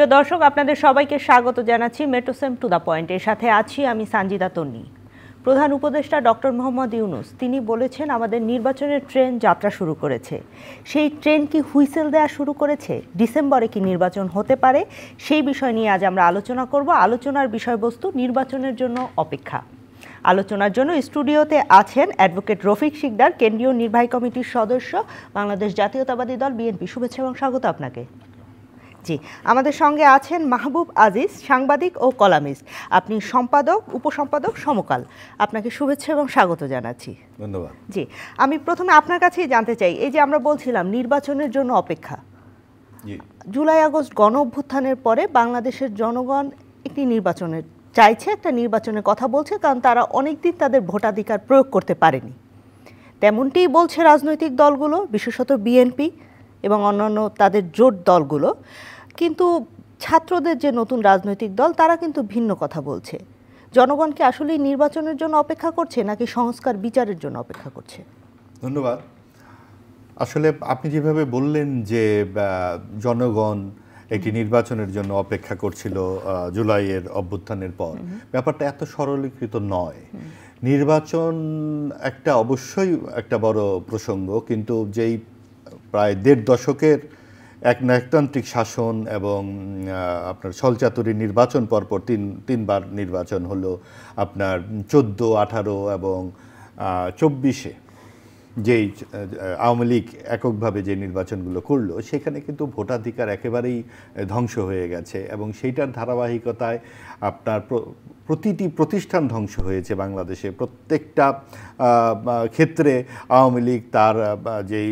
প্রিয় দর্শক, আপনাদের সবাইকে স্বাগত জানাচ্ছি মেট্রোসেম টু দ্য পয়েন্ট। এর সাথে আছি আমি সানজিদা তন্নি। প্রধান উপদেষ্টা ডক্টর মোহাম্মদ ইউনূস তিনি বলেছেন আমাদের নির্বাচনের ট্রেন যাত্রা শুরু করেছে। সেই ট্রেন কি হুইসেল দেওয়া শুরু করেছে? ডিসেম্বরে কি নির্বাচন হতে পারে? সেই বিষয় নিয়ে আজ আমরা আলোচনা করব। আলোচনার বিষয়বস্তু নির্বাচনের জন্য অপেক্ষা। আলোচনার জন্য স্টুডিওতে আছেন অ্যাডভোকেট রফিক শিকদার, কেন্দ্রীয় নির্বাহী কমিটির সদস্য, বাংলাদেশ জাতীয়তাবাদী দল বিএনপি। শুভেচ্ছা এবং স্বাগত আপনাকে। জি, আমাদের সঙ্গে আছেন মাহবুব আজিজ, সাংবাদিক ও কলামিস্ট। আপনি সম্পাদক, উপসম্পাদক সমকাল। আপনাকে শুভেচ্ছা এবং স্বাগত জানাচ্ছি। ধন্যবাদ। জি, আমি প্রথমে আপনার কাছেই জানতে চাই, এই যে আমরা বলছিলাম নির্বাচনের জন্য অপেক্ষা, জুলাই আগস্ট গণ অভ্যুত্থানের পরে বাংলাদেশের জনগণ একটি নির্বাচনের চাইছে, একটা নির্বাচনের কথা বলছে, কারণ তারা অনেকদিন তাদের ভোটাধিকার প্রয়োগ করতে পারেনি। তেমনটিই বলছে রাজনৈতিক দলগুলো, বিশেষত বিএনপি এবং অন্যান্য তাদের জোট দলগুলো। কিন্তু ছাত্রদের যে নতুন রাজনৈতিক দল, তারা কিন্তু ভিন্ন কথা বলছে। জনগণকে আসলেই নির্বাচনের জন্য অপেক্ষা করছে নাকি সংস্কার বিচারের জন্য অপেক্ষা করছে? ধন্যবাদ। আসলে আপনি যেভাবে বললেন যে জনগণ একটি নির্বাচনের জন্য অপেক্ষা করছিল জুলাইয়ের অভ্যুত্থানের পর, ব্যাপারটা এত সরলীকৃত নয়। নির্বাচন একটা অবশ্যই একটা বড় প্রসঙ্গ, কিন্তু যেই প্রায় ১.৫ দশকের এক নায়কতান্ত্রিক শাসন এবং আপনার ছলচাতুরি নির্বাচন পরপর তিনবার নির্বাচন হলো, আপনার 14, 18 এবং 24-এ যেই আওয়ামী লীগ এককভাবে যে নির্বাচনগুলো করলো, সেখানে কিন্তু ভোটাধিকার একেবারেই ধ্বংস হয়ে গেছে এবং সেইটার ধারাবাহিকতায় আপনার প্রতিটি প্রতিষ্ঠান ধ্বংস হয়েছে বাংলাদেশে। প্রত্যেকটা ক্ষেত্রে আওয়ামী লীগ তার যেই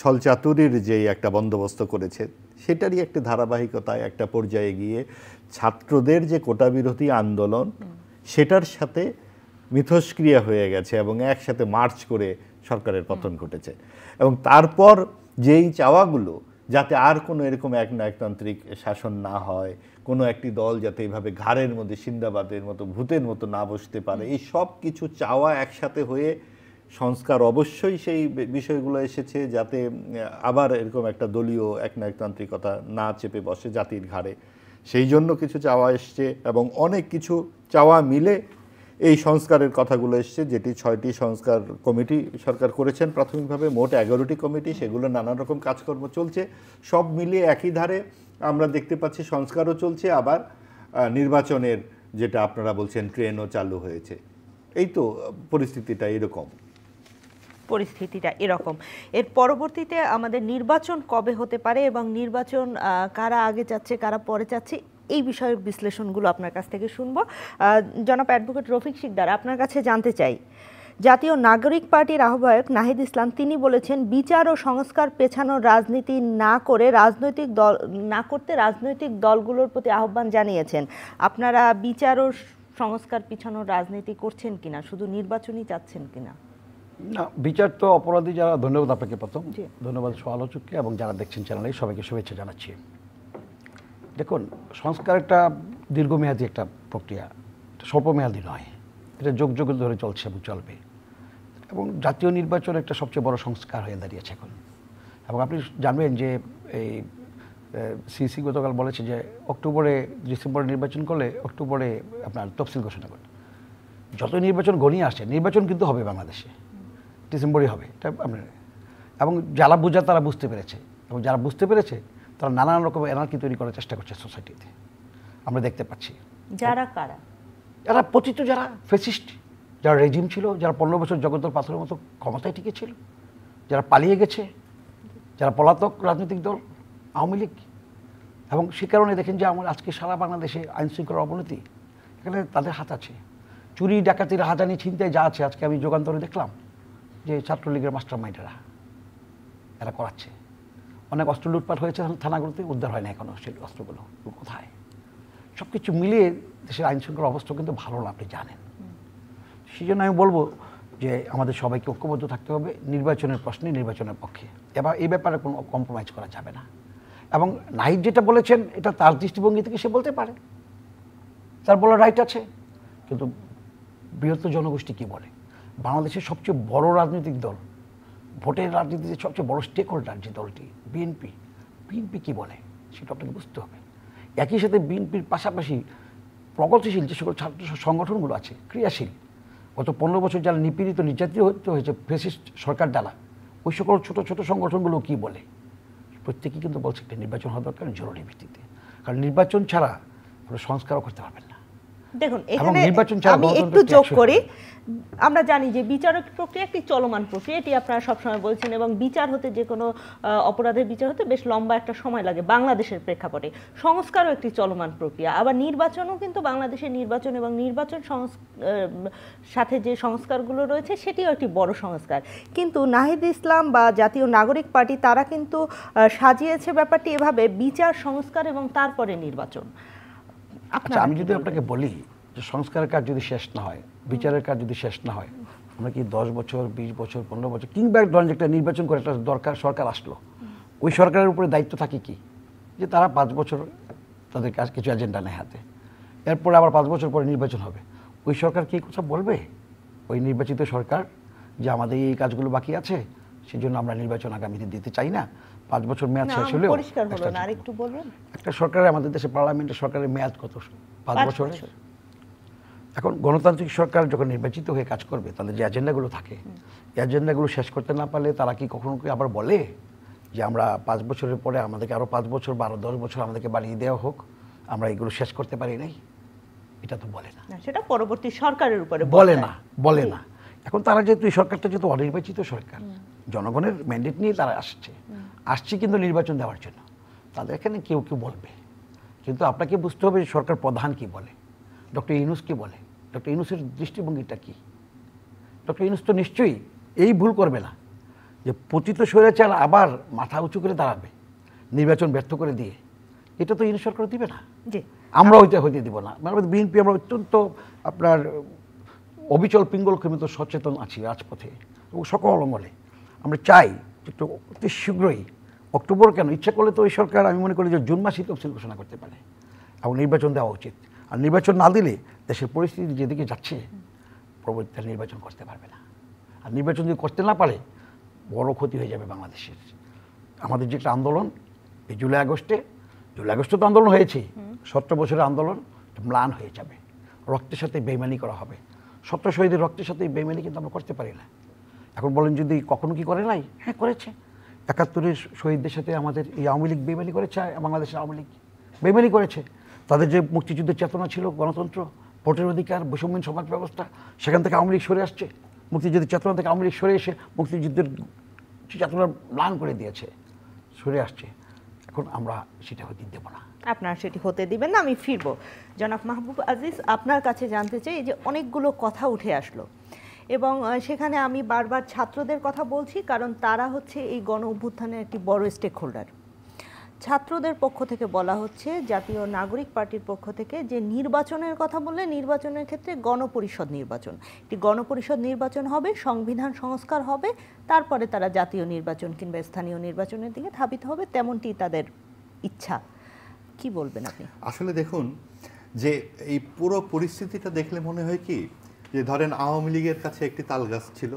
ছলচাতুরির যেই একটা বন্দোবস্ত করেছে, সেটারই একটা ধারাবাহিকতায় একটা পর্যায়ে গিয়ে ছাত্রদের যে কোটা বিরোধী আন্দোলন, সেটার সাথে মিথস্ক্রিয়া হয়ে গেছে এবং একসাথে মার্চ করে সরকারের পতন ঘটেছে। এবং তারপর যেই চাওয়াগুলো, যাতে আর কোনো এরকম এক নায়কতান্ত্রিক শাসন না হয়, কোনো একটি দল যাতে এইভাবে ঘাড়ের মধ্যে সিন্দাবাদের মতো ভূতের মতো না বসতে পারে, এই সব কিছু চাওয়া একসাথে হয়ে সংস্কার অবশ্যই সেই বিষয়গুলো এসেছে, যাতে আবার এরকম একটা দলীয় এক নায়কতান্ত্রিকতা না চেপে বসে জাতির ঘাড়ে। সেই জন্য কিছু চাওয়া এসছে এবং অনেক কিছু চাওয়া মিলে এই সংস্কারের কথাগুলো এসছে, যেটি 6টি সংস্কার কমিটি সরকার করেছেন প্রাথমিকভাবে, মোট 11টি কমিটি, সেগুলো নানান রকম কাজকর্ম চলছে। সব মিলিয়ে একই ধারে আমরা দেখতে পাচ্ছি সংস্কারও চলছে, আবার নির্বাচনের যেটা আপনারা বলছেন ট্রেনও চালু হয়েছে। এই তো পরিস্থিতিটা এরকম। এর পরবর্তীতে আমাদের নির্বাচন কবে হতে পারে এবং নির্বাচন কারা আগে চাচ্ছে কারা পরে চাচ্ছে, এই বিষয়ের বিশ্লেষণগুলো আপনার কাছ থেকে শুনবো। জনাব অ্যাডভোকেট রফিক শিকদার, আপনার কাছে জানতে চাই, জাতীয় নাগরিক পার্টির আহ্বায়ক নাহিদ ইসলাম তিনি বলেছেন বিচার ও সংস্কার পেছানোর রাজনীতি না করতে রাজনৈতিক দলগুলোর প্রতি আহ্বান জানিয়েছেন। আপনারা বিচার ও সংস্কার পেছানোর রাজনীতি করছেন কিনা, শুধু নির্বাচনই চাচ্ছেন কিনা? না, বিচার তো অপরাধী যারা। ধন্যবাদ আপনাকে প্রথম, ধন্যবাদ সহ-আলোচককে এবং যারা দেখছেন চ্যানেলে সবাইকে শুভেচ্ছা জানাচ্ছি। দেখুন, সংস্কার একটা দীর্ঘমেয়াদী একটা প্রক্রিয়া, স্বল্পমেয়াদী নয়। এটা যুগ যুগ ধরে চলছে এবং চলবে। এবং জাতীয় নির্বাচন একটা সবচেয়ে বড় সংস্কার হয়ে দাঁড়িয়েছে এখন। এবং আপনি জানবেন যে এই সিসি গতকাল বলেছে যে ডিসেম্বরে নির্বাচন করলে অক্টোবরে আপনার তফসিল ঘোষণা করবে। যত নির্বাচন ঘনিয়ে আসছে, নির্বাচন কিন্তু হবে বাংলাদেশে, ডিসেম্বরই হবে এটা আমরা। এবং যারা বোঝা তারা বুঝতে পেরেছে, এবং যারা বুঝতে পেরেছে তারা নানান রকম এনার্কি তৈরি করার চেষ্টা করছে সোসাইটিতে, আমরা দেখতে পাচ্ছি। যারা কারা? যারা পতিত, যারা ফ্যাসিস্ট, যারা রেজিম ছিল, যারা 15 বছর জগদ্দল পাথরের মতো ক্ষমতায় টিকেছিল, যারা পালিয়ে গেছে, যারা পলাতক রাজনৈতিক দল আওয়ামী লীগ। এবং সে কারণে দেখেন যে আমার আজকে সারা বাংলাদেশে আইনশৃঙ্খলার অবনতি, এখানে তাদের হাত আছে। চুরি ডাকাতি রাহাজানি ছিনতাই যা আছে, আজকে আমি যুগান্তরে দেখলাম যে ছাত্রলীগের মাস্টার মাইন্ডেরা এরা করাচ্ছে। অনেক অস্ত্র লুটপাট হয়েছে থানাগুলোতে, উদ্ধার হয় না এখনো সেই অস্ত্রগুলো কোথায়। সব কিছু মিলিয়ে দেশের আইনশৃঙ্খলার অবস্থা কিন্তু ভালো না, আপনি জানেন। সেই জন্য আমি বলবো যে আমাদের সবাইকে ঐক্যবদ্ধ থাকতে হবে নির্বাচনের প্রশ্নে, নির্বাচনের পক্ষে। এবার এই ব্যাপারে কোনো কম্প্রোমাইজ করা যাবে না। এবং নাহিদ যেটা বলেছেন এটা তার দৃষ্টিভঙ্গি থেকে সে বলতে পারে, তার বলার রাইট আছে। কিন্তু বৃহত্তর জনগোষ্ঠী কী বলে? বাংলাদেশের সবচেয়ে বড় রাজনৈতিক দল, ভোটের রাজনীতিতে সবচেয়ে বড় স্টেক হোল্ডার যে দলটি বিএনপি কী বলে সেটা আপনাকে বুঝতে হবে। একই সাথে বিএনপির পাশাপাশি প্রগতিশীল যে সকল ছাত্র সংগঠনগুলো আছে ক্রিয়াশীল, গত 15 বছর যারা নিপীড়িত নির্যাতিত হয়েছে ফ্যাসিস্ট সরকার দ্বারা, ওই সকল ছোট ছোট সংগঠনগুলো কি বলে? প্রত্যেকেই কিন্তু বলছে একটা নির্বাচন হওয়া দরকার জরুরি ভিত্তিতে, কারণ নির্বাচন ছাড়া কোনো সংস্কারও করতে পারবেন না। দেখুন এখানে আমি একটু যোগ করি, আমরা জানি যে বিচারিক প্রক্রিয়া একটি চলমান প্রক্রিয়া, এটি আপনারা সবসময় বলছেন, এবং বিচার হতে যে কোনো অপরাধের বিচার হতে বেশ লম্বা একটা সময় লাগে বাংলাদেশের প্রেক্ষাপটে। সংস্কারও একটি চলমান প্রক্রিয়া, আবার নির্বাচনও কিন্তু বাংলাদেশের নির্বাচন এবং নির্বাচন সাথে যে সংস্কারগুলো রয়েছে সেটিও একটি বড় সংস্কার। কিন্তু নাহিদ ইসলাম বা জাতীয় নাগরিক পার্টি তারা কিন্তু সাজিয়েছে ব্যাপারটি এভাবে, বিচার সংস্কার এবং তারপরে নির্বাচন। আচ্ছা, আমি যদি আপনাকে বলি যে সংস্কারের কাজ যদি শেষ না হয়, বিচারের কাজ যদি শেষ না হয়, আমরা কি 10 বছর 20 বছর 15 বছর কিংবা ধরেন একটা নির্বাচন করে একটা দরকার সরকার আসলো, ওই সরকারের উপরে দায়িত্ব থাকে কি যে তারা 5 বছর তাদের কাজ কিছু এজেন্ডা নেয় হাতে, এরপরে আবার 5 বছর পরে নির্বাচন হবে, ওই সরকার কি কথা বলবে? ওই নির্বাচিত সরকার যে আমাদের এই কাজগুলো বাকি আছে সেই জন্য আমরা নির্বাচন আগামীতে দিতে চাই না, 5 বছর মেয়াদ শেষ হলেও একটা সরকারের, আমাদের দেশে পার্লামেন্টের সরকারের মেয়াদ কত? 5 বছর। এখন গণতান্ত্রিক সরকার যখন নির্বাচিত হয়ে কাজ করবে তাদের যে এজেন্ডাগুলো থাকে, এই এজেন্ডাগুলো শেষ করতে না পারলে তারা কি কখনো কি আবার বলে যে আমরা 5 বছরের পরে আমাদেরকে আরও 5 বছর বা আরও 10 বছর আমাদেরকে বাড়িয়ে দেওয়া হোক, আমরা এগুলো শেষ করতে পারি নাই? এটা তো বলে না, সেটা পরবর্তী সরকারের উপরে বলে না। এখন তারা যেহেতু এই সরকারটা যেহেতু অনির্বাচিত সরকার, জনগণের ম্যান্ডেট নিয়ে তারা আসছে কিন্তু নির্বাচন দেওয়ার জন্য, তাদের এখানে কেউ কেউ বলবে, কিন্তু আপনাকে বুঝতে হবে সরকার প্রধান কি বলে, ডক্টর ইউনূস কি বলে, ডক্টর ইউনূসের দৃষ্টিভঙ্গিটা কি। ডক্টর ইউনূস তো নিশ্চয়ই এই ভুল করবে না যে পতিত স্বৈরাচার আবার মাথা উঁচু করে দাঁড়াবে নির্বাচন ব্যর্থ করে দিয়ে, এটা তো ইউনূস সরকার দিবে না, আমরা হইতে দিব না। মানে বিএনপি আমরা অত্যন্ত আপনার অবিচল পিঙ্গলকে মতো সচেতন আছি রাজপথে এবং সকল অঙ্গনে। আমরা চাই একটু অতি শীঘ্রই, অক্টোবর কেন, ইচ্ছা করলে তো ওই সরকার আমি মনে করি যে জুন মাসেই তফসিল ঘোষণা করতে পারে এবং নির্বাচন দেওয়া উচিত। আর নির্বাচন না দিলে দেশের পরিস্থিতি যেদিকে যাচ্ছে পরবর্তীতে নির্বাচন করতে পারবে না, আর নির্বাচন যদি করতে না পারে বড় ক্ষতি হয়ে যাবে বাংলাদেশের। আমাদের যে একটা আন্দোলন এই জুলাই আগস্টে তো আন্দোলন হয়েছে, 17 বছরের আন্দোলন ম্লান হয়ে যাবে, রক্তের সাথে বেইমানি করা হবে। 17 শহীদের রক্তের সাথে বেইমানি কিন্তু আমরা করতে পারি না। এখন বলেন যদি কখনো কি করে নাই, হ্যাঁ করেছে। 71-এর শহীদদের সাথে আমাদের এই আওয়ামী লীগ বেইমানি করেছে, বাংলাদেশের আওয়ামী লীগ বেইমানি করেছে। তাদের যে মুক্তিযুদ্ধের চেতনা ছিল, গণতন্ত্র, ভোটের অধিকার, বৈষম্যহীন সমাজ ব্যবস্থা, সেখান থেকে আওয়ামী লীগ সরে আসছে। মুক্তিযুদ্ধের চেতনা থেকে আওয়ামী লীগ সরে এসে মুক্তিযুদ্ধের চেতনা ম্লান করে দিয়েছে, সরে আসছে। এখন আমরা সেটা হতে দেব না। আপনারা সেটি হতে দিবেন না। আমি ফিরবো জনাব মাহবুব আজিজ, আপনার কাছে জানতে চাই যে অনেকগুলো কথা উঠে আসলো এবং সেখানে আমি বারবার ছাত্রদের কথা বলছি, কারণ তারা হচ্ছে এই গণ অভ্যুত্থানের একটি বড় স্টেক হোল্ডার। ছাত্রদের পক্ষ থেকে বলা হচ্ছে, জাতীয় নাগরিক পার্টির পক্ষ থেকে, যে নির্বাচনের কথা বললে নির্বাচনের ক্ষেত্রে গণপরিষদ নির্বাচন, একটি গণপরিষদ নির্বাচন হবে, সংবিধান সংস্কার হবে, তারপরে তারা জাতীয় নির্বাচন কিংবা স্থানীয় নির্বাচনের দিকে ধাবিত হবে, তেমনটি তাদের ইচ্ছা। কি বলবেন আপনি? আসলে দেখুন যে এই পুরো পরিস্থিতিটা দেখলে মনে হয় কি যে ধরেন আওয়ামী লীগের কাছে একটি তাল গাছ ছিল,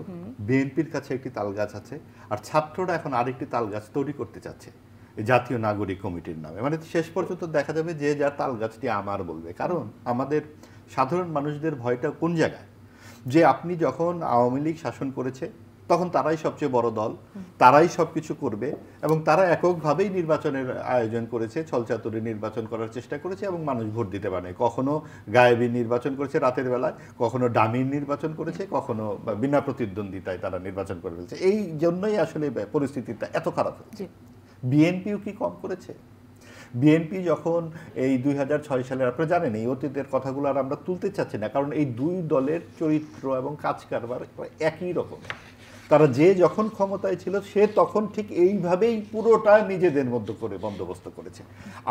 বিএনপির কাছে একটি তাল গাছ আছে, আর ছাত্ররা এখন আরেকটি তাল গাছ তৈরি করতে চাচ্ছে জাতীয় নাগরিক কমিটির নামে। মানে শেষ পর্যন্ত দেখা যাবে যে যার তাল গাছটি আমার বলবে। কারণ আমাদের সাধারণ মানুষদের ভয়টা কোন জায়গায়, যে আপনি যখন আওয়ামী লীগ শাসন করেছে তখন তারাই সবচেয়ে বড় দল, তারাই সব কিছু করবে এবং তারা এককভাবেই নির্বাচনের আয়োজন করেছে, ছলচাতুরে নির্বাচন করার চেষ্টা করেছে এবং মানুষ ভোট দিতে পারে। কখনো গায়েবী নির্বাচন করেছে রাতের বেলায়, কখনো ডামির নির্বাচন করেছে, কখনো বিনা প্রতিদ্বন্দ্বিতায় তারা নির্বাচন করে ফেলছে। এই জন্যই আসলে পরিস্থিতিটা এত খারাপ হয়েছে। বিএনপিও কি কম করেছে? বিএনপি যখন এই 2006 সালে, আপনারা জানেন এই অতীতের কথাগুলো আর আমরা তুলতে চাচ্ছি না, কারণ এই দুই দলের চরিত্র এবং কাজ কারবার একই রকম। তারা যে যখন ক্ষমতায় ছিল সে তখন ঠিক এইভাবেই পুরোটা নিজেদের মধ্যে করে বন্দোবস্ত করেছে।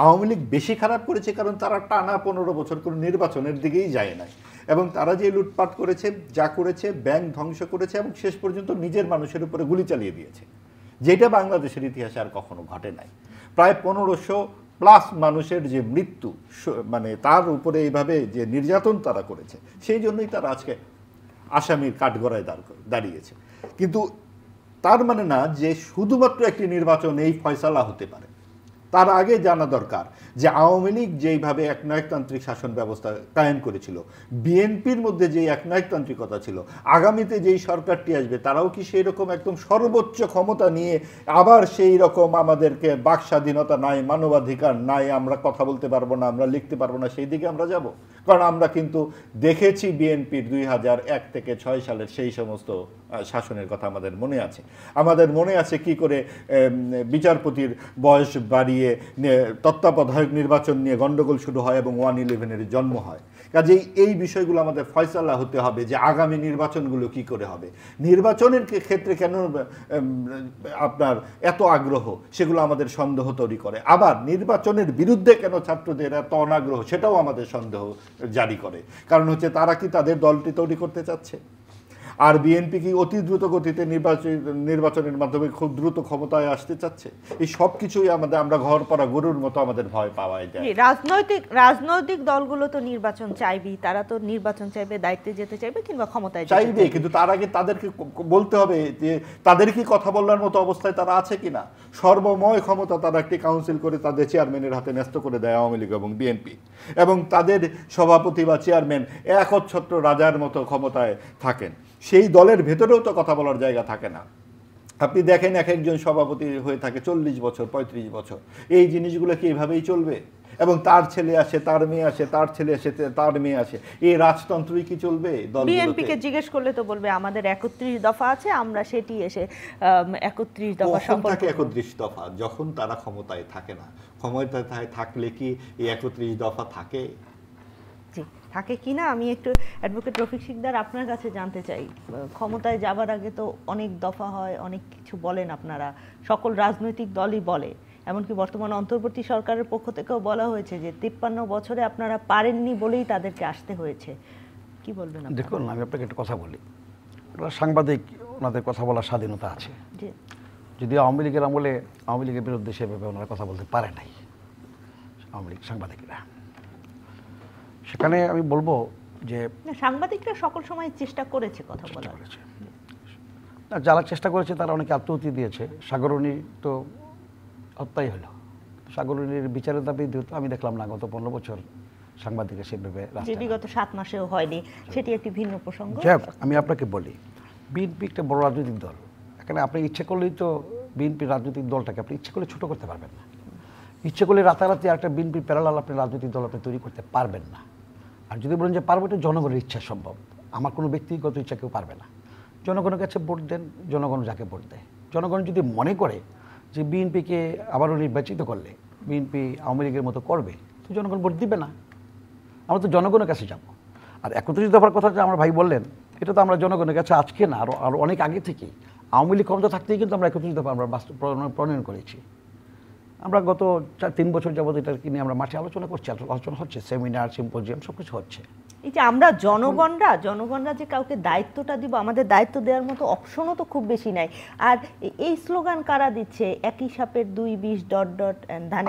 আওয়ামী লীগ বেশি খারাপ করেছে কারণ তারা টানা 15 বছর করে নির্বাচনের দিকেই যায় নাই এবং তারা যে লুটপাট করেছে, যা করেছে, ব্যাংক ধ্বংস করেছে এবং শেষ পর্যন্ত নিজের মানুষের উপরে গুলি চালিয়ে দিয়েছে, যেটা বাংলাদেশের ইতিহাসে আর কখনো ঘটে নাই। প্রায় 1500+ মানুষের যে মৃত্যু, মানে তার উপরে এইভাবে যে নির্যাতন তারা করেছে, সেই জন্যই তারা আজকে আসামির কাঠগড়ায় দাঁড়িয়েছে। কিন্তু তার মানে না যে শুধুমাত্র একটি নির্বাচন এই ফয়সালা হতে পারে। তার আগে জানা দরকার যে আওয়ামী লীগ যেইভাবে একনায়কতান্ত্রিক শাসন ব্যবস্থা কায়েম করেছিল, বিএনপির মধ্যে যেই একনায়কতান্ত্রিকতা ছিল, আগামীতে যেই সরকারটি আসবে তারাও কি সেই রকম একদম সর্বোচ্চ ক্ষমতা নিয়ে আবার সেই রকম আমাদেরকে বাক স্বাধীনতা নাই, মানবাধিকার নাই, আমরা কথা বলতে পারবো না, আমরা লিখতে পারবো না, সেই দিকে আমরা যাব? কারণ আমরা কিন্তু দেখেছি বিএনপির 2001 থেকে 6 সালের সেই সমস্ত শাসনের কথা আমাদের মনে আছে। আমাদের মনে আছে কি করে বিচারপতির বয়স বাড়িয়ে তত্ত্বাবধায়ক নির্বাচন নিয়ে গন্ডগোল শুরু হয় এবং 1/11-এর জন্ম হয়। কাজেই এই বিষয়গুলো আমাদের ফয়সালা হতে হবে যে আগামী নির্বাচনগুলো কি করে হবে, নির্বাচনের ক্ষেত্রে কেন আপনার এত আগ্রহ, সেগুলো আমাদের সন্দেহ তৈরি করে। আবার নির্বাচনের বিরুদ্ধে কেন ছাত্রদের এত অনাগ্রহ, সেটাও আমাদের সন্দেহ জারি করে। কারণ হচ্ছে তারা কি তাদের দলটি তৈরি করতে চাচ্ছে, আর বিএনপি কি অতি দ্রুত গতিতে নির্বাচনের মাধ্যমে খুব দ্রুত ক্ষমতায় আসতে চাচ্ছে? এই সব কিছুই আমরা ঘর পড়া গরুর মতো আমাদের ভয় পাওয়াই যায়। রাজনৈতিক দলগুলো তো নির্বাচন চাইবেই, তারা তো নির্বাচন চাইবে, দায়িত্বে যেতে চাইবে কিংবা ক্ষমতায় যেতে চাইবে, কিন্তু তার আগে তাদেরকে বলতে হবে যে তাদের কি কথা বলার মতো অবস্থায় তারা আছে কিনা। সর্বময় ক্ষমতা তারা একটি কাউন্সিল করে তাদের চেয়ারম্যানের হাতে ন্যস্ত করে দেয় আওয়ামী লীগ এবং বিএনপি, এবং তাদের সভাপতি বা চেয়ারম্যান একচ্ছত্র রাজার মতো ক্ষমতায় থাকেন। সেই দলের ভেতরেও তো কথা বলার জায়গা থাকে না। আপনি দেখেন এক একজন সভাপতি হয়ে থাকে 40 বছর 35 বছর। এই জিনিসগুলো কি এইভাবেই চলবে? এবং তার ছেলে আসে, তার মেয়ে আসে, তার ছেলে আসে, তার মেয়ে আসে, এই রাজতন্ত্রই কি চলবে? বিএনপিকে জিজ্ঞেস করলে তো বলবে আমাদের 31 দফা আছে, আমরা সেটি এসে 31 দফা সম্পর্কে। 31 দফা যখন তারা ক্ষমতায় থাকে না, ক্ষমতায় থাকলে কি এই 31 দফা থাকে? জি, থাকে কিনা আমি একটু অ্যাডভোকেট রফিক শিকদার আপনার কাছে জানতে চাই। ক্ষমতায় যাবার আগে তো অনেক দফা হয়, অনেক কিছু বলেন আপনারা, সকল রাজনৈতিক দলই বলে, এমনকি বর্তমান অন্তর্বর্তী সরকারের পক্ষ থেকেও বলা হয়েছে যে 53 বছরে আপনারা পারেননি বলেই তাদেরকে আসতে হয়েছে। কি বলবেন? দেখুন, আমি আপনাকে একটা কথা বলি, সাংবাদিক, ওনাদের কথা বলার স্বাধীনতা আছে। যদি আওয়ামী লীগের আমলে আওয়ামী লীগের বিরুদ্ধে সেভাবে ওনারা কথা বলতে পারে নাই আওয়ামী লীগ সাংবাদিকরা, সেখানে আমি বলবো যে সাংবাদিকরা সকল সময় চেষ্টা করেছে কথা বলার। যারা চেষ্টা করেছে তারা অনেকে আত্মহত্যা দিয়েছে। সাগরণী তো হত্যাই হলো। সাগরণীর বিচারের দাবি তো আমি দেখলাম না গত 15 বছর সাংবাদিকের সেভাবে, বিগত 7 মাসেও হয়নি, সেটি একটি ভিন্ন প্রসঙ্গ। যাক, আমি আপনাকে বলি, বিএনপি একটা বড় রাজনৈতিক দল। এখানে আপনি ইচ্ছে করলেই তো বিএনপি রাজনৈতিক দলটাকে আপনি ইচ্ছে করলে ছোট করতে পারবেন না। ইচ্ছে করলে রাতারাতি একটা বিএনপি প্যারালাল আপনি রাজনৈতিক দল আপনি তৈরি করতে পারবেন না। আর যদি বলেন যে পারবো, এটা জনগণের ইচ্ছা সম্ভব, আমার কোনো ব্যক্তিগত ইচ্ছা কেউ পারবে না। জনগণের কাছে ভোট দেন, জনগণ যাকে ভোট দেয়। জনগণ যদি মনে করে যে বিএনপিকে আবারও নির্বাচিত করলে বিএনপি আওয়ামী লীগের মতো করবে, তো জনগণ ভোট দিবে না। আমরা তো জনগণের কাছে যাব। আর 31 দফার কথা যে আমার ভাই বললেন, এটা তো আমরা জনগণের কাছে আজকে না, আরও অনেক আগে থেকেই আওয়ামী লীগ ক্ষমতা থাকতেই কিন্তু আমরা 31 দফা আমরা প্রণয়ন করেছি। আমরা গত 3 বছর যাবত এটা নিয়ে আমরা মাঠে আলোচনা করছি, আলোচনা হচ্ছে, সেমিনার, সিম্পোজিয়াম সব কিছু হচ্ছে। এই যে আমরা জনগণরা যে কাউকে দায়িত্বটা দিব, আমাদের দায়িত্ব দেওয়ার মতো অপশনও তো খুব বেশি নাই। আর এই স্লোগান কারা দিচ্ছে, একই সাপের 2 বিষ ...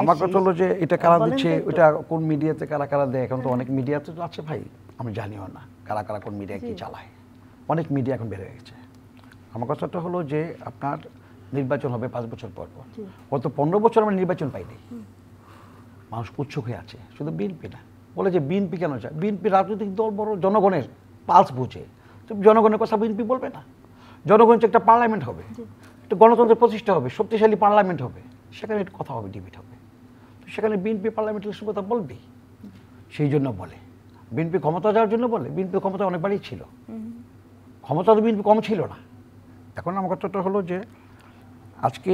আমার কথা হলো যে এটা কারা দিচ্ছে, ওটা কোন মিডিয়াতে কারা কারা দেয়, এখন তো অনেক মিডিয়াতে তো আছে ভাই, আমি জানিও না কারা কারা কোন মিডিয়া কি চালায়, অনেক মিডিয়া এখন বেড়ে গেছে। আমার কথাটা হলো যে আপনার নির্বাচন হবে 5 বছর পর পর। গত 15 বছর আমরা নির্বাচন পাইনি, মানুষ উৎসুক হয়ে আছে। শুধু বিএনপি না, বলে যে বিএনপি কেন চায়, বিএনপি রাজনৈতিক দল বড়, জনগণের পালস বুঝে, জনগণের কথা বিএনপি বলবে না। জনগণের একটা পার্লামেন্ট হবে, একটা গণতন্ত্রের প্রতিষ্ঠা হবে, শক্তিশালী পার্লামেন্ট হবে, সেখানে কথা হবে, ডিবেট হবে। তো সেখানে বিএনপি পার্লামেন্টের কথা বলবে, সেই জন্য বলে। বিএনপি ক্ষমতা যাওয়ার জন্য বলে, বিএনপি ক্ষমতা অনেকবারই ছিল, ক্ষমতা তো বিএনপি কম ছিল না। এখন আমার কথাটা হলো যে আজকে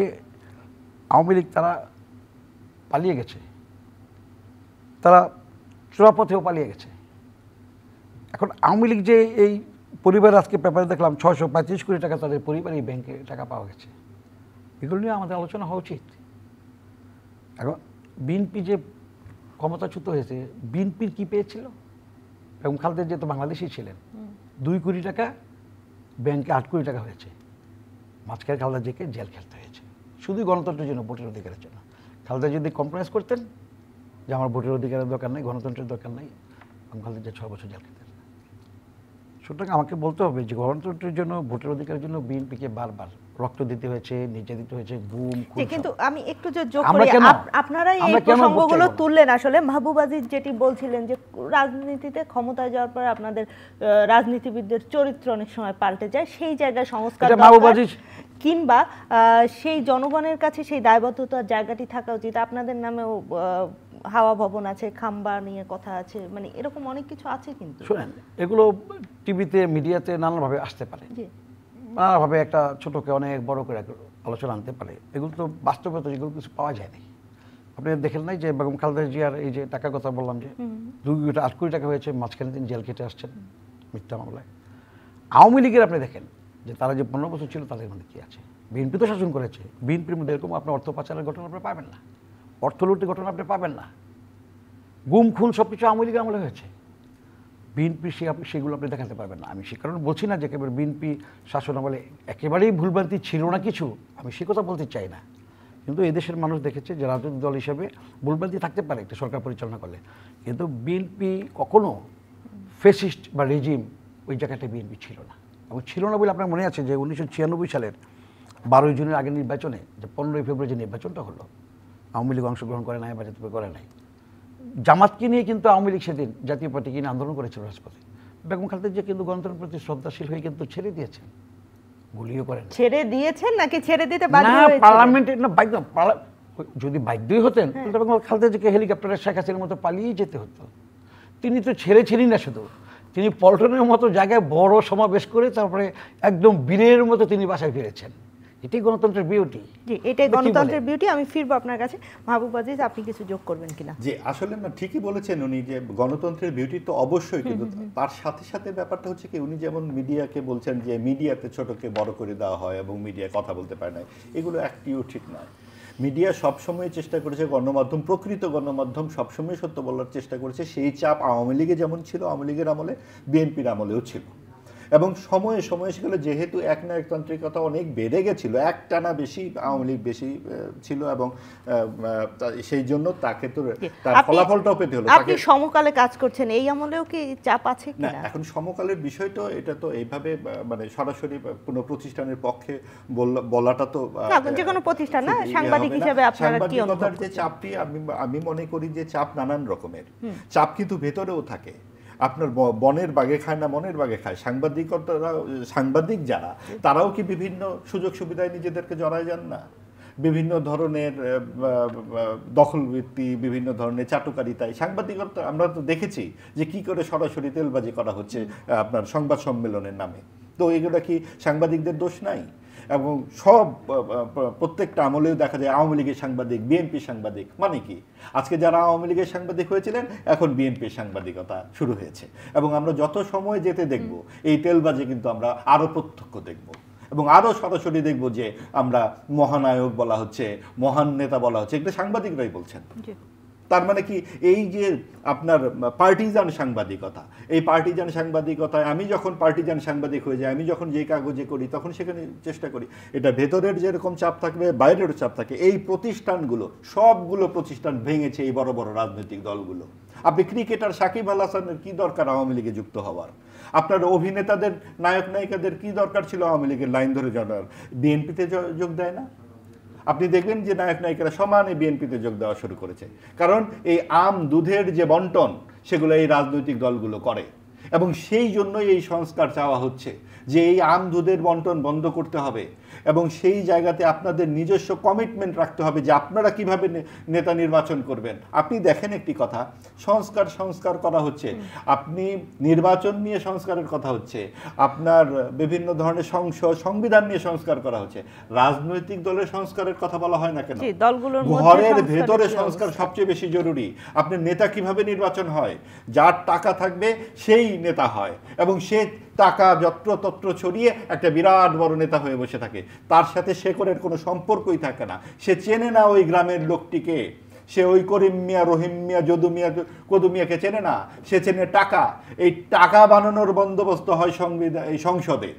আওয়ামী লীগ তারা পালিয়ে গেছে, তারা চোরাপথেও পালিয়ে গেছে। এখন আওয়ামী লীগ যে এই পরিবার, আজকে পেপারে দেখলাম 635 কোটি টাকা তাদের পরিবারই ব্যাংকে টাকা পাওয়া গেছে, এগুলো নিয়ে আমাদের আলোচনা হওয়া উচিত। এখন বিএনপি যে ক্ষমতাচ্যুত হয়েছে, বিএনপির কি পেয়েছিল? এবং খালেদা জিয়া তো বাংলাদেশই ছিলেন, 2 কোটি টাকা ব্যাংকে 8 কোটি টাকা হয়েছে। মাঝখানে খালেদা জিয়াকে জেল খেলতে হয়েছে শুধু গণতন্ত্রের জন্য, ভোটের অধিকারের জন্য। খালেদা যদি কম্প্রোমাইজ করতেন যে আমার ভোটের অধিকারের দরকার নেই, গণতন্ত্রের দরকার নেই, খালেদা জিয়া 6 বছর জেল খেতেন। সুতরাং আমাকে বলতে হবে যে গণতন্ত্রের জন্য, ভোটের অধিকারের জন্য বিএনপিকে বারবার রক্ত দিতে হয়েছে, নির্যাতিত হয়েছে, গুম খুন। কিন্তু আমি একটু যে যোগ করি, আপনারাই এই প্রসঙ্গগুলো তুললেন। আসলে মাহবুব আজিজ যেটি বলছিলেন যে রাজনীতিতে ক্ষমতায় যাওয়ার পর আপনাদের রাজনীতিবিদদের চরিত্র অনেক সময় পাল্টে যায়, সেই জায়গায় সংস্কার কিংবা সেই জনগণের কাছে সেই দায়বদ্ধতার জায়গাটি থাকা উচিত। আপনাদের নামেও হাওয়া ভবন আছে, খাম্বা নিয়ে কথা আছে, মানে এরকম অনেক কিছু আছে। কিন্তু শুনেন, এগুলো টিভিতে, মিডিয়াতে নানানভাবে আসতে পারে, নানাভাবে একটা ছোটকে অনেক বড় করে আলোচনা আনতে পারে। এগুলো তো বাস্তবতা, যেগুলো কিছু পাওয়া যায়নি। আপনি দেখেন নাই যে বেগম খালেদা জিয়ার এই যে টাকার কথা বললাম, যে 2 কোটি টাকা হয়েছে, মাঝখানে তিনি জেল খেটে আসছেন মিথ্যা মামলায়। আওয়ামী লীগের আপনি দেখেন যে তারা যে 15 বছর ছিল, তাদের মধ্যে কী আছে? বিএনপি তো শাসন করেছে, বিএনপির মধ্যে এরকম আপনি অর্থ পাচারের ঘটনা আপনি পাবেন না, অর্থ লুটের ঘটনা আপনি পাবেন না, গুম খুন সব কিছু আওয়ামী লীগের আমলে হয়েছে। বিএনপি সেগুলো আপনি দেখাতে পারবেন না। আমি সে কারণে বলছি না যে একেবারে বিএনপি শাসন আমলে একেবারেই ভুলভ্রান্তি ছিল না কিছু, আমি সে কথা বলতে চাই না। কিন্তু এই দেশের মানুষ দেখেছে যে রাজনৈতিক দল হিসেবে ভুলভ্রান্তি থাকতে পারে একটা সরকার পরিচালনা করলে, কিন্তু বিএনপি কখনো ফেসিস্ট বা রেজিম ওই জায়গাটা বিএনপি ছিল না। এবং ছিল না বলে আপনার মনে আছে যে 1996 সালের 12 জুনের আগের নির্বাচনে, যে 15 ফেব্রুয়ারি যে নির্বাচনটা হলো, আওয়ামী লীগ অংশগ্রহণ করে নাই, বাজার করে নাই। জামাতকে নিয়ে কিন্তু আওয়ামী লীগ সেদিন জাতীয় পার্টিকে নিয়ে আন্দোলন করেছিল রাজপথে। বেগম খালেদা জিয়া কিন্তু গণতন্ত্রের প্রতি শ্রদ্ধাশীল হয়ে কিন্তু ছেড়ে দিয়েছেন, গুলিও করেন। ছেড়ে দিয়েছেন নাকি ছেড়ে দিতে বাধ্য হয়েছেন? পার্লামেন্টে না, যদি বাধ্যই হতেন তাহলে বেগম খালেদা জিয়াকে হেলিকপ্টারে শেখ হাসিনার মতো পালিয়ে যেতে হতো। তিনি তো ছেড়েছিলেন না, শুধু তিনি পল্টনের মতো জায়গায় বড় সমাবেশ করে তারপরে একদম বীরের মতো তিনি বাসায় ফিরেছেন। এটাই গণতন্ত্রের বিউটি। জি, এটাই গণতন্ত্রের বিউটি। আমি ফিরবো আপনার কাছে। মাহবুব আজিজ, আপনি কিছু যোগ করবেন কিনা? যে আসলে না, ঠিকই বলেছেন উনি যে গণতন্ত্রের বিউটি তো অবশ্যই, কিন্তু তার সাথে সাথে ব্যাপারটা হচ্ছে কি, উনি যেমন মিডিয়াকে বলছেন যে মিডিয়াতে ছোটকে বড় করে দেওয়া হয় এবং মিডিয়া কথা বলতে পারে না, এগুলো একটিও ঠিক নয়। মিডিয়া সবসময় চেষ্টা করেছে, গণমাধ্যম, প্রকৃত গণমাধ্যম সবসময় সত্য বলার চেষ্টা করেছে। সেই চাপ আওয়ামী লীগে যেমন ছিল, আওয়ামী লীগের আমলে, বিএনপির আমলেও ছিল। এবং সময়ে সময়ে সেগুলো যেহেতু একনায়কতান্ত্রিকতা অনেক বেড়ে গেছিল, একটানা বেশি আওয়ামী লীগ বেশি ছিল, এবং সেই জন্য তাকে তো তার ফলাফলটাও পেতে হলো। আপনি সমকালে কাজ করছেন, এই আমলেও কি চাপ আছে না? কিনা? এখন সমকালের বিষয় তো, এটা তো এইভাবে মানে সরাসরি কোনো প্রতিষ্ঠানের পক্ষে বলাটা তো, যে কোনো প্রতিষ্ঠান না, সাংবাদিক হিসেবে আপনারা কি অনুভব করছেন? যে চাপটি আমি মনে করি যে চাপ নানান রকমের, চাপ কিন্তু ভেতরেও থাকে। আপনার বনের বাগে খায় না মনের বাগে খায়। সাংবাদিক যারা, তারাও কি বিভিন্ন সুযোগ সুবিধায় নিজেদেরকে জড়ায় যান না? বিভিন্ন ধরনের দখলবৃত্তি, বিভিন্ন ধরনের চাটুকারিতায় সাংবাদিকতা আমরা তো দেখেছি যে কি করে সরাসরি তেলবাজি করা হচ্ছে আপনার সংবাদ সম্মেলনের নামে। তো এগুলো কি সাংবাদিকদের দোষ নাই? এবং সব প্রত্যেকটা আমলেও দেখা যায় আওয়ামী লীগের সাংবাদিক, বিএনপি সাংবাদিক, মানে কি আজকে যারা আওয়ামী লীগের সাংবাদিক হয়েছিলেন এখন বিএনপির সাংবাদিকতা শুরু হয়েছে। এবং আমরা যত সময় যেতে দেখব এই তেলবাজি কিন্তু আমরা আরো প্রত্যক্ষ দেখব, এবং আরো সরাসরি দেখব যে আমরা মহানায়ক বলা হচ্ছে, মহান নেতা বলা হচ্ছে, এগুলো সাংবাদিকরাই বলছেন। তার মানে কি, এই যে আপনার পার্টিজান সাংবাদিকতা, এই পার্টিজান সাংবাদিকতায় আমি যখন পার্টিজান সাংবাদিক হয়ে যাই, আমি যখন যে কাগজে করি, তখন সেখানে চেষ্টা করি এটা ভেতরের যেরকম চাপ থাকবে বাইরেরও চাপ থাকে। এই প্রতিষ্ঠানগুলো, সবগুলো প্রতিষ্ঠান ভেঙেছে এই বড় বড় রাজনৈতিক দলগুলো। আপনি ক্রিকেটার সাকিব আল হাসানের কি দরকার আওয়ামী লীগে যুক্ত হওয়ার? আপনার অভিনেতাদের, নায়ক নায়িকাদের কি দরকার ছিল আওয়ামী লীগের লাইন ধরে যাওয়ার? বিএনপিতে যোগ দেয় না? আপনি দেখবেন যে নায়ক নায়িকারা সমানে বিএনপিতে যোগ দেওয়া শুরু করেছে, কারণ এই দুধের যে বন্টন সেগুলো এই রাজনৈতিক দলগুলো করে। এবং সেই জন্যই এই সংস্কার চাওয়া হচ্ছে যে এই দুধের বন্টন বন্ধ করতে হবে, এবং সেই জায়গাতে আপনাদের নিজস্ব কমিটমেন্ট রাখতে হবে যে আপনারা কিভাবে নেতা নির্বাচন করবেন। আপনি দেখেন একটি কথা, সংস্কার করা হচ্ছে, আপনি নির্বাচন নিয়ে সংস্কারের কথা হচ্ছে, আপনার বিভিন্ন ধরনের সংবিধান নিয়ে সংস্কার করা হচ্ছে, রাজনৈতিক দলের সংস্কারের কথা বলা হয় না কেন? ঘরের ভেতরে সংস্কার সবচেয়ে বেশি জরুরি। আপনার নেতা কিভাবে নির্বাচন হয়? যার টাকা থাকবে সেই নেতা হয়, এবং সে টাকা যত্রতত্র ছড়িয়ে একটা বিরাট বড় নেতা হয়ে বসে থাকে। তার সাথে শেকড়ের কোনো সম্পর্কই থাকে না, সে চেনে না ওই গ্রামের লোকটিকে, সে ওই করিম মিয়া, রহিম মিয়া, যদু মিয়া, কদু মিয়াকে চেনে না, সে চেনে টাকা। এই টাকা বানানোর বন্দোবস্ত হয় এই সংসদে,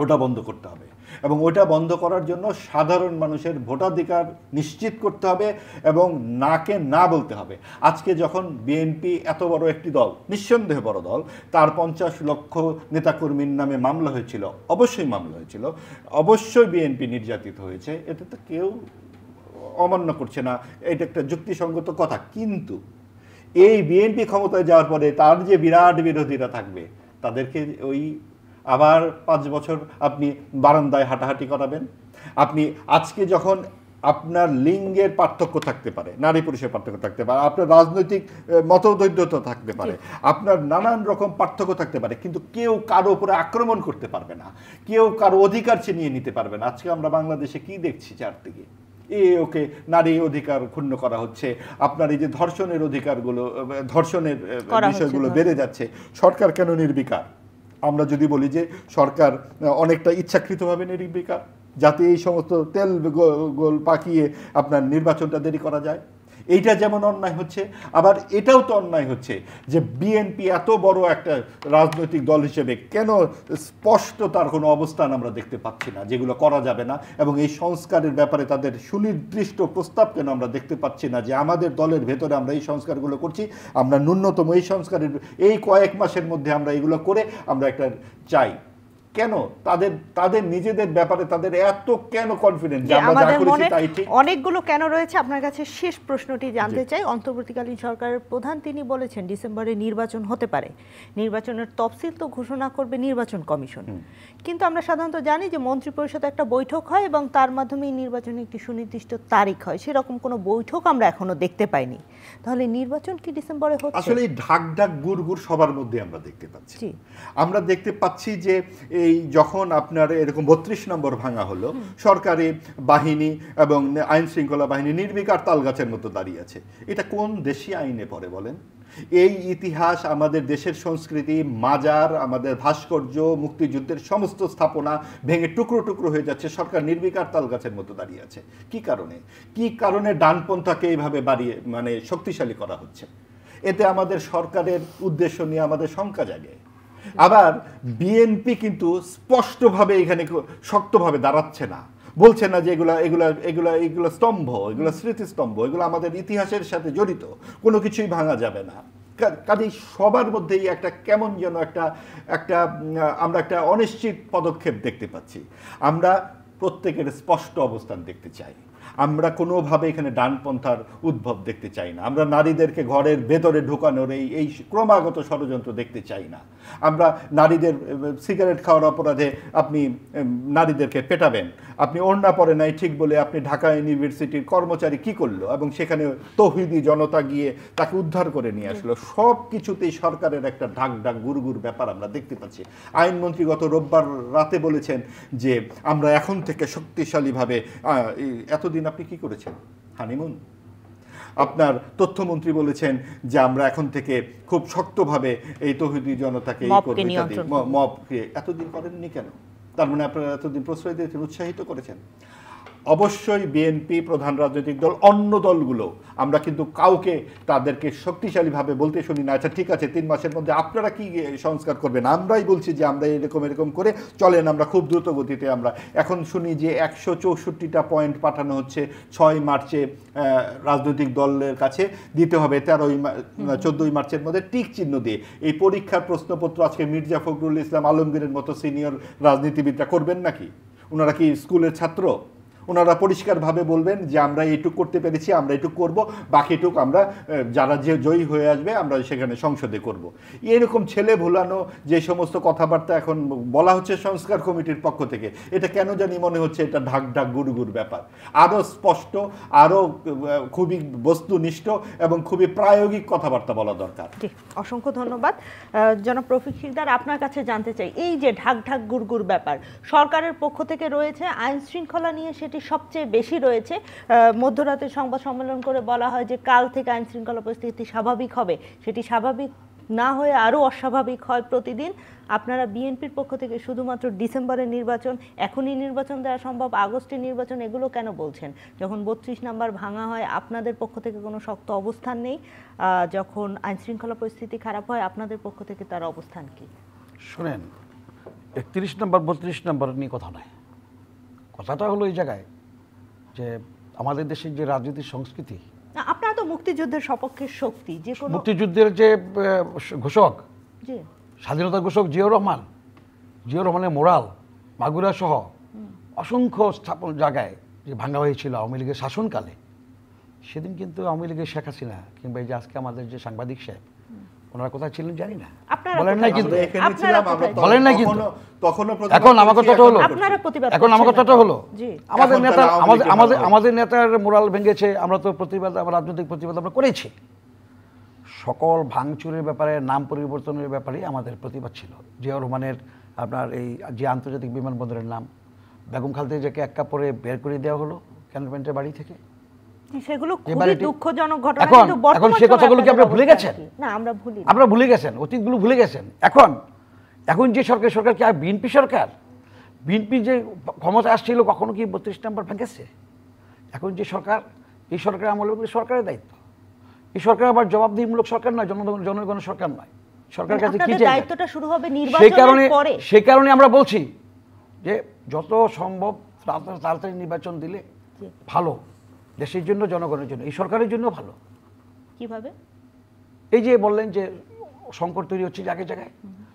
ওটা বন্ধ করতে হবে এবং ওটা বন্ধ করার জন্য সাধারণ মানুষের ভোটাধিকার নিশ্চিত করতে হবে এবং নাকে না বলতে হবে। আজকে যখন বিএনপি এত বড় একটি দল, নিঃসন্দেহে বড় দল, তার 50 লক্ষ নেতাকর্মীর নামে মামলা হয়েছিল, অবশ্যই মামলা হয়েছিল, অবশ্যই বিএনপি নির্যাতিত হয়েছে, এতে তো কেউ অমান্য করছে না, এটা একটা যুক্তিসঙ্গত কথা। কিন্তু এই বিএনপি ক্ষমতায় যাওয়ার পরে তার যে বিরাট বিরোধীরা থাকবে, তাদেরকে ওই আবার 5 বছর আপনি বারান্দায় হাঁটাহাঁটি করাবেন। আপনি আজকে যখন আপনার লিঙ্গের পার্থক্য থাকতে পারে, নারী পুরুষের পার্থক্য থাকতে পারে, আপনার রাজনৈতিক মতদ্বৈধতা থাকতে পারে, আপনার নানান রকম পার্থক্য থাকতে পারে, কিন্তু কেউ কারো উপরে আক্রমণ করতে পারবে না, কেউ কারো অধিকার ছিনিয়ে নিতে পারবে না। আজকে আমরা বাংলাদেশে কি দেখছি চারদিকে? ওকে নারী অধিকার ক্ষুণ্ণ করা হচ্ছে, আপনার এই যে ধর্ষণের অধিকারগুলো, ধর্ষণের বিষয়গুলো বেড়ে যাচ্ছে। সরকার কেন নির্বিকার? আমরা যদি বলি যে সরকার অনেকটা ইচ্ছাকৃতভাবে নির্বিকার, যাতে এই সমস্ত তেল গোল পাকিয়ে আপনার নির্বাচনটা দেরি করা যায়, এইটা যেমন অন্যায় হচ্ছে, আবার এটাও তো অন্যায় হচ্ছে যে বিএনপি এত বড় একটা রাজনৈতিক দল হিসেবে কেন স্পষ্ট তার কোনো অবস্থান আমরা দেখতে পাচ্ছি না, যেগুলো করা যাবে না, এবং এই সংস্কারের ব্যাপারে তাদের সুনির্দিষ্ট প্রস্তাব কেন আমরা দেখতে পাচ্ছি না, যে আমাদের দলের ভেতরে আমরা এই সংস্কারগুলো করছি, আমরা ন্যূনতম এই সংস্কারের এই কয়েক মাসের মধ্যে আমরা এগুলো করে আমরা একটা চাই। কেন তাদের নিজেদের ব্যাপারে তাদের এত কেন কনফিডেন্স যে আমরা যা করেছি তাই ঠিক? অনেকগুলো কেন রয়েছে। আপনার কাছে শেষ প্রশ্নটি জানতে চাই। অন্তর্বর্তীকালীন সরকারের প্রধান তিনি বলেছেন ডিসেম্বরে নির্বাচন হতে পারে, নির্বাচনের তফসিল তো ঘোষণা করবে নির্বাচন কমিশন, কিন্তু আমরা সাধারণত জানি যে মন্ত্রিপরিষদে একটা বৈঠক হয় এবং তার মাধ্যমে নির্বাচনে একটি সুনির্দিষ্ট তারিখ হয়, সেরকম কোনো বৈঠক আমরা এখনো দেখতে পাইনি। তাহলে নির্বাচন কি ডিসেম্বরে হচ্ছে? আসলে ঢাক ঢাক গুড় সবার মধ্যে আমরা দেখতে পাচ্ছি। আমরা দেখতে পাচ্ছি যে এই যখন আপনার এরকম 32 নম্বর ভাঙা হলো, সরকারি বাহিনী এবং আইন শৃঙ্খলা বাহিনী নির্বিকার তালগাছের মতো দাঁড়িয়ে আছে। এটা কোন দেশি আইনে পড়ে বলেন? এই ইতিহাস, আমাদের দেশের সংস্কৃতি, মাজার, আমাদের ভাস্কর্য, মুক্তিযুদ্ধের সমস্ত স্থাপনা ভেঙে টুকরো টুকরো হয়ে যাচ্ছে, সরকার নির্বিকার তালগাছের মতো দাঁড়িয়ে আছে। কি কারণে ডানপন্থাকে এইভাবে বাড়িয়ে মানে শক্তিশালী করা হচ্ছে? এতে আমাদের সরকারের উদ্দেশ্য নিয়ে আমাদের শঙ্কা জাগে। আবার বিএনপি কিন্তু স্পষ্টভাবে এখানে শক্তভাবে দাঁড়াচ্ছে না, বলছে না যে এগুলা স্তম্ভ, এগুলো স্মৃতিস্তম্ভ, এগুলো আমাদের ইতিহাসের সাথে জড়িত, কোনো কিছুই ভাঙা যাবে না। কাজেই সবার মধ্যেই একটা কেমন যেন আমরা একটা অনিশ্চিত পদক্ষেপ দেখতে পাচ্ছি। আমরা প্রত্যেকের স্পষ্ট অবস্থান দেখতে চাই, আমরা কোনোভাবে এখানে ডানপন্থার উদ্ভব দেখতে চাই না, আমরা নারীদেরকে ঘরের ভেতরে ঢোকানোর এই ক্রমাগত ষড়যন্ত্র দেখতে চাই না। আমরা নারীদের সিগারেট খাওয়ার অপরাধে আপনি নারীদেরকে পেটাবেন, আপনি ওড়না পরে নাই ঠিক বলে আপনি ঢাকা ইউনিভার্সিটির কর্মচারী কি করলো, এবং সেখানে তৌহিদি জনতা গিয়ে তাকে উদ্ধার করে নিয়ে আসলো। সব কিছুতেই সরকারের একটা ঢাক ঢাক গুড় ব্যাপার আমরা দেখতে পাচ্ছি। আইনমন্ত্রী গত রোববার রাতে বলেছেন যে আমরা এখন থেকে শক্তিশালীভাবে, এতদিন আপনি কি করেছেন? হানিমুন। আপনার তথ্যমন্ত্রী বলেছেন যে আমরা এখন থেকে খুব শক্তভাবে এই তৌহিদি জনতাকে মবকে, এতদিন করেননি কেন? তার মানে আপনারা এতদিন প্রশ্রয় দিয়েছেন, উৎসাহিত করেছেন। অবশ্যই বিএনপি প্রধান রাজনৈতিক দল, অন্য দলগুলো, আমরা কিন্তু কাউকে তাদেরকে শক্তিশালীভাবে বলতে শুনি না, আচ্ছা ঠিক আছে 3 মাসের মধ্যে আপনারা কি সংস্কার করবেন, আমরাই বলছি যে আমরা এরকম করে চলেন, আমরা খুব দ্রুত গতিতে। আমরা এখন শুনি যে 164টা পয়েন্ট পাঠানো হচ্ছে 6 মার্চে রাজনৈতিক দলের কাছে দিতে হবে, 14 মার্চের মধ্যে টিক চিহ্ন দিয়ে। এই পরীক্ষার প্রশ্নপত্র আজকে মির্জা ফখরুল ইসলাম আলমগীরের মতো সিনিয়র রাজনীতিবিদরা করবেন নাকি? ওনারা কি স্কুলের ছাত্র? ওনারা পরিষ্কারভাবে বলবেন যে আমরা এইটুক করতে পেরেছি, আমরা এইটুক করব, বাকিটুক আমরা যারা যে জয়ী হয়ে আসবে আমরা সেখানে সংসদে করব। এরকম ছেলে ভোলানো যে সমস্ত কথাবার্তা এখন বলা হচ্ছে সংস্কার কমিটির পক্ষ থেকে, এটা কেন জানি মনে হচ্ছে এটা ঢাক ঢাক গুড় ব্যাপার। আরও স্পষ্ট, আরও খুবই বস্তুনিষ্ঠ এবং খুবই প্রায়োগিক কথাবার্তা বলা দরকার। অসংখ্য ধন্যবাদ। জনাব রফিক শিকদার, আপনার কাছে জানতে চাই, এই যে ঢাক ঢাক গুড় ব্যাপার সরকারের পক্ষ থেকে রয়েছে, আইন শৃঙ্খলা নিয়ে সেটি সবচেয়ে বেশি রয়েছে। মধ্যরাতে সংবাদ সম্মেলন করে বলা হয় যে কাল থেকে আইন শৃঙ্খলা পরিস্থিতি স্বাভাবিক হবে, সেটি স্বাভাবিক না হয়ে আরও অস্বাভাবিক হয় প্রতিদিন। আপনারা বিএনপির পক্ষ থেকে শুধুমাত্র ডিসেম্বরের নির্বাচন, এখনই নির্বাচন দেওয়া সম্ভব, আগস্টের নির্বাচন, এগুলো কেন বলছেন? যখন 32 নাম্বার ভাঙা হয় আপনাদের পক্ষ থেকে কোনো শক্ত অবস্থান নেই, যখন আইন শৃঙ্খলা পরিস্থিতি খারাপ হয় আপনাদের পক্ষ থেকে তার অবস্থান কি? শোনেন, 31 নম্বর 32 নম্বর নিয়ে কথা নয়, কথাটা হলো এই জায়গায় যে আমাদের দেশের যে রাজনীতির সংস্কৃতি, না, আপনারা তো মুক্তিযুদ্ধের সপক্ষের শক্তি, যে কোনো মুক্তিযুদ্ধের যে ঘোষক, জি স্বাধীনতার ঘোষক জিয়াউর রহমানের মোরাল মাগুরা সহ অসংখ্য স্থাপন জায়গায় যে ভাঙা হয়েছিল আওয়ামী লীগের শাসনকালে, সেদিন কিন্তু আওয়ামী লীগের শেখ হাসিনা কিংবা এই যে আজকে আমাদের যে সাংবাদিক সাহেব, ওনারা কোথায় ছিলেন জানি না, আপনারা বলেন নাই কিন্তু, আমরা এখানে ছিলাম, আমরা বলেন নাই কিন্তু। তখনও এখন আমার কথাটা হলো, আপনারা প্রতিবাদ এখন আমার করছেন কথাটা না। হলো জি আমাদের এখন নেতা তারা আওয়ামী লীগকে আমাদের ভালোবাসে। আমাদের নেতার মোরাল ভেঙেছে, আমরা তো প্রতিবাদ, আমরা রাজনৈতিক প্রতিবাদ আমরা করেছি। সকল ভাঙচুরের ব্যাপারে, নাম পরিবর্তনের ব্যাপারে আমাদের প্রতিবাদ ছিল। জিয়াউর রহমানের আপনার এই যে আন্তর্জাতিক বিমানবন্দরের নাম বেগম খালেদা জিয়াকে এক কাপড়ে বের করে দেওয়া হলো ক্যান্টনমেন্টের বাড়ি থেকে, সেগুলো যে খুবই বাড়িটি- দুঃখজনক ঘটনা, এখন- কিন্তু বর্তমান এখন সে সময়ে কথাগুলো কি আপনাদের আপনি ভুলে অবস্থা গেছেন? কি? না, আমরা ভুলি না। আপনারা ভুলে গেছেন, অতীতগুলো ভুলে গেছেন। এখন যে সরকার কি আর বিএনপি সরকার? বিএনপি যে ক্ষমতা আসছিল কখনো কি 32 নম্বর ভেঙেছে? এখন যে সরকার, এই সরকার আমলে সরকারের দায়িত্ব। এই সরকার আবার জবাবদিহিমূলক সরকার নয়, জনগণের সরকার নয়। সরকারের কাছে কি আপনাদের চাই? দায়িত্বটা শুরু হবে সেই নির্বাচনের পরে। কারণে আমরা বলছি যে যত সম্ভব তাড়াতাড়ি নির্বাচন দিলে জি। ভালো, দেশের জন্য, জনগণের জন্য, এই সরকারের জন্য ভালো। কিভাবে? এই যে বললেন যে সংকট তৈরি হচ্ছে জায়গায় জায়গায়,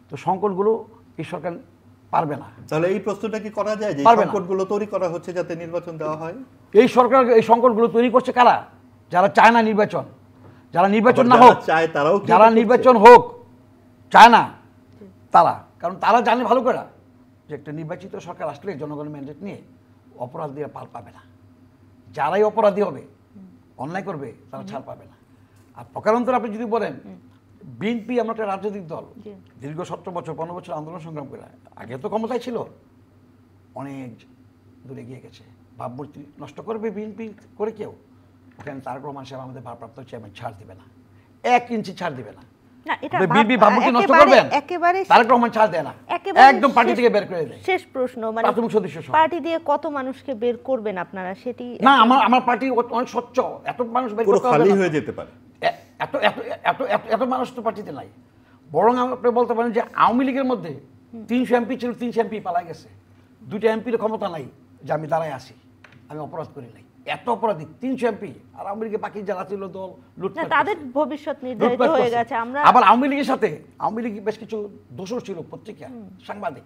তো সংকটগুলো এই সরকার পারবে না। তাহলে এই প্রশ্নটা কি করা যায় যে পারবে না। সংকটগুলো তৈরি করা হচ্ছে যাতে নির্বাচন দেওয়া হয়? এই সরকার এই সংকটগুলো তৈরি করছে কারা? যারা চায় না নির্বাচন, যারা নির্বাচন আবার না যারা হোক, চায় তারাও কি যারা এটা নির্বাচন হোক চায় না, তারা, কারণ তারা জানে ভালো করে যে একটা নির্বাচিত সরকার আসলে জনগণের ম্যান্ডেট নিয়ে অপরাধীরা পার পাবে না। যারাই অপরাধী হবে, অন্যায় করবে, তারা ছাড় পাবে না। আর প্রকারান্তর আপনি যদি বলেন বিএনপি আমরা একটা রাজনৈতিক দল, জি। দীর্ঘ 17 বছর 15 বছর আন্দোলন সংগ্রাম করে আগে তো ক্ষমতায় ছিল, অনেক দূরে গিয়ে গেছে। ভাবমূর্তি নষ্ট করবে বিএনপি করে কেউ? ওখানে তারেক রহমান সাহেব আমাদের ভারপ্রাপ্ত চেয়ারম্যান ছাড় দিবে না, 1 ইঞ্চি ছাড় দিবে না। না, এটা বিএনপি ভাবমূর্তি নষ্ট একেবারে- করবেন, একেবারে তারেক রহমান ছাড় দেয় না, একেবারে একদম পার্টি শেষ- থেকে বের করে দেয়। শেষ প্রশ্ন, মানে প্রাথমিক সদস্য সহ। পার্টি দিয়ে কত মানুষকে বের করবেন আপনারা, সেটি না, আমার পার্টি অনেক স্বচ্ছ, এত মানুষ বের পুরো করতে হবে খালি না। হয়ে যেতে পারে। এত এত এত এত এত মানুষ তো পার্টিতে নাই। বরং আপনি বলতে পারেন যে আওয়ামী লীগের মধ্যে 300 এমপি ছিল, 300 এমপি পালাই গেছে। 2টা এমপির ক্ষমতা নাই যে আমি দাঁড়ায় আসি, আমি অপরাধ করি নাই। এত অপরাধী 300 এমপি, আর আওয়ামী লীগের বাকি যারা ছিল দল না, লুটপাট তাদের করছে। ভবিষ্যৎ নির্ধারিত লুটপাট হয়ে করছে। গেছে। আমরা আবার আওয়ামী লীগের সাথে আওয়ামী লীগ বেশ কিছু দোষর ছিল, পত্রিকা সাংবাদিক,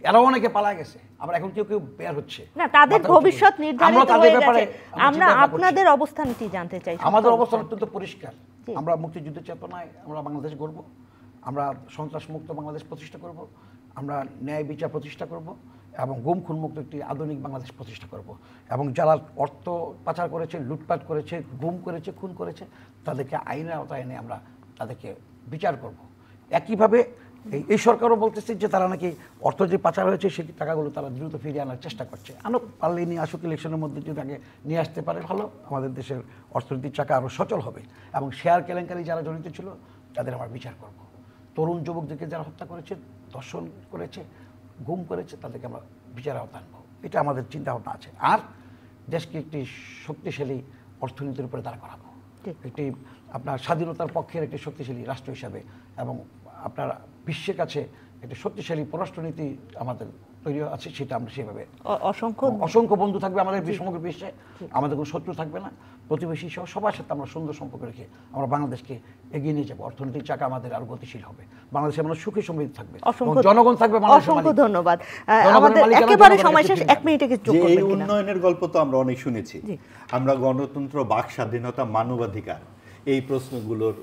এরাও অনেকে পালা গেছে। আবার এখন কেউ কেউ বের হচ্ছে না, তাদের মাথা উঁচু ভবিষ্যৎ করে। নির্ধারিত আমরা তাদের হয়ে ব্যাপারে গেছে। আমরা আমরা চিন্তা ভাবনা করছি। আপনাদের অবস্থানটি জানতে চাই। আমাদের অবস্থান অত্যন্ত পরিষ্কার। জি। আমরা মুক্তিযুদ্ধের চেতনায় আমরা বাংলাদেশ গড়ব, আমরা সন্ত্রাসমুক্ত বাংলাদেশ প্রতিষ্ঠা করব, আমরা ন্যায় বিচার প্রতিষ্ঠা করব এবং গুম খুন মুক্ত একটি আধুনিক বাংলাদেশ প্রতিষ্ঠা করব। এবং যারা অর্থ পাচার করেছে, লুটপাট করেছে, গুম করেছে, খুন করেছে, তাদেরকে আইনের আওতায় এনে আমরা তাদেরকে বিচার করব। একইভাবে এই সরকারও বলতেছে যে তারা নাকি অর্থ যে পাচার হয়েছে সেই টাকাগুলো তারা দ্রুত ফিরিয়ে আনার চেষ্টা করছে। আমরা পারলে নিয়ে আসুক, ইলেকশনের মধ্যে যদি আগে নিয়ে আসতে পারে ভালো, আমাদের দেশের অর্থনীতির চাকা আরও সচল হবে। এবং শেয়ার কেলেঙ্কারি যারা জড়িত ছিল তাদের আমরা বিচার করব। তরুণ যুবকদেরকে যারা হত্যা করেছে, ধর্ষণ করেছে, গুম করেছে, তাদেরকে আমরা বিচার আওতায় আনবো। এটা আমাদের চিন্তাভাবনা আছে। আর দেশকে একটি শক্তিশালী অর্থনীতির উপরে দাঁড় করাবো, একটি আপনার স্বাধীনতার পক্ষের একটি শক্তিশালী রাষ্ট্র হিসাবে, এবং আপনার বিশ্বের কাছে একটি শক্তিশালী পররাষ্ট্রনীতি আমাদের তৈরি আছে, সেটা আমরা সেভাবে অসংখ্য বন্ধু থাকবে আমাদের সমগ্র বিশ্বে, আমাদের কোনো শত্রু থাকবে না, প্রতিবেশী সহ সবার সাথে আমরা সুন্দর সম্পর্ক রেখে আমরা বাংলাদেশকে এগিয়ে নিয়ে যাবো। অর্থনৈতিক চাকা আমাদের আরো গতিশীল হবে, বাংলাদেশে আমরা সুখী সমৃদ্ধ থাকবে, জনগণ থাকবে। অসংখ্য ধন্যবাদ। আমাদের একেবারে সময় শেষ, 1 মিনিটে কিছু যোগ করবেন এই কিনা? উন্নয়নের গল্প তো আমরা অনেক শুনেছি। আমরা গণতন্ত্র, বাক স্বাধীনতা, মানবাধিকার, এই প্রশ্নগুলোর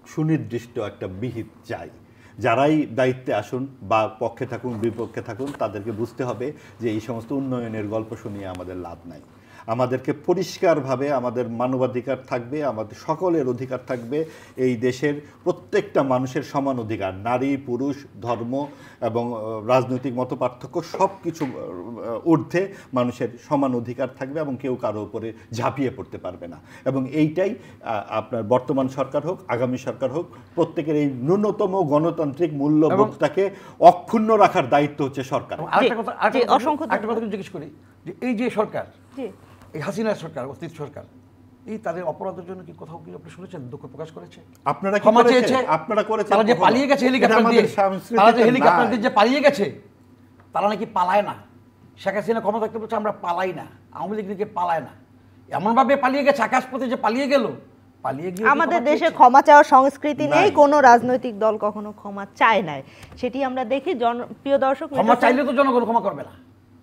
সুনির্দিষ্ট একটা বিহিত চাই। যারাই দায়িত্বে আসুন বা পক্ষে থাকুন বিপক্ষে থাকুন, তাদেরকে বুঝতে হবে যে এই সমস্ত উন্নয়নের গল্প শুনিয়ে আমাদের লাভ নাই। আমাদেরকে পরিষ্কারভাবে আমাদের মানবাধিকার থাকবে, আমাদের সকলের অধিকার থাকবে, এই দেশের প্রত্যেকটা মানুষের সমান অধিকার, নারী পুরুষ ধর্ম এবং রাজনৈতিক মতপার্থক্য সব কিছু ঊর্ধ্বে মানুষের সমান অধিকার থাকবে এবং কেউ কারো উপরে ঝাঁপিয়ে পড়তে পারবে না। এবং এইটাই আপনার বর্তমান সরকার হোক, আগামী সরকার হোক, প্রত্যেকের এই ন্যূনতম গণতান্ত্রিক মূল্যবোধটাকে অক্ষুণ্ণ রাখার দায়িত্ব হচ্ছে সরকার। একটা কথা জিজ্ঞেস করি যে এই যে সরকার, এই হাসিনা সরকার, অতীত সরকার, এই তাদের অপরাধের জন্য কি কোথাও কি আপনি শুনেছেন দুঃখ প্রকাশ করেছে? আপনারা ক্ষমা চেয়েছে? আপনারা করেছেন? তারা যে পালিয়ে গেছে হেলিকপ্টার দিয়ে, তারা যে হেলিকপ্টার দিয়ে যে পালিয়ে গেছে, তারা নাকি পালায় না। শেখ হাসিনা ক্ষমতা থাকতে বলছে আমরা পালাই না, আওয়ামী লীগ নাকি পালায় না। এমনভাবে পালিয়ে গেছে আকাশপথে যে পালিয়ে গেল, পালিয়ে গিয়ে আমাদের দেশে ক্ষমা চাওয়ার সংস্কৃতি নেই, কোনো রাজনৈতিক দল কখনো ক্ষমা চায় না, সেটি আমরা দেখি। প্রিয় দর্শক, ক্ষমা চাইলে তো জনগণ ক্ষমা করবে না,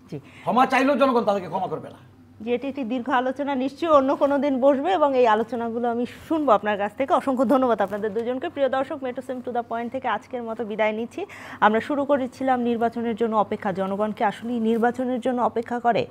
জি ক্ষমা চাইলেও জনগণ তাদেরকে ক্ষমা করবে না। যে এটি একটি দীর্ঘ আলোচনা, নিশ্চয়ই অন্য কোনো দিন বসবে এবং এই আলোচনাগুলো আমি শুনবো আপনার কাছ থেকে। অসংখ্য ধন্যবাদ আপনাদের দুজনকে। প্রিয় দর্শক, মেট্রোসেম টু দ্য পয়েন্ট থেকে আজকের মতো বিদায় নিচ্ছি। আমরা শুরু করেছিলাম নির্বাচনের জন্য অপেক্ষা। জনগণকে আসলেই নির্বাচনের জন্য অপেক্ষা করে,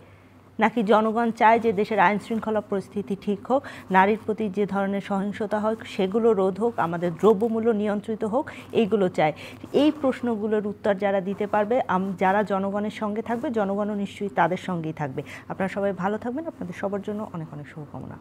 নাকি জনগণ চায় যে দেশের আইন শৃঙ্খলা পরিস্থিতি ঠিক হোক, নারীর প্রতি যে ধরনের সহিংসতা হয় সেগুলো রোধ হোক, আমাদের দ্রব্যমূল্য নিয়ন্ত্রিত হোক, এইগুলো চায়। এই প্রশ্নগুলোর উত্তর যারা দিতে পারবে, যারা জনগণের সঙ্গে থাকবে, জনগণও নিশ্চয়ই তাদের সঙ্গেই থাকবে। আপনারা সবাই ভালো থাকবেন। আপনাদের সবার জন্য অনেক অনেক শুভকামনা।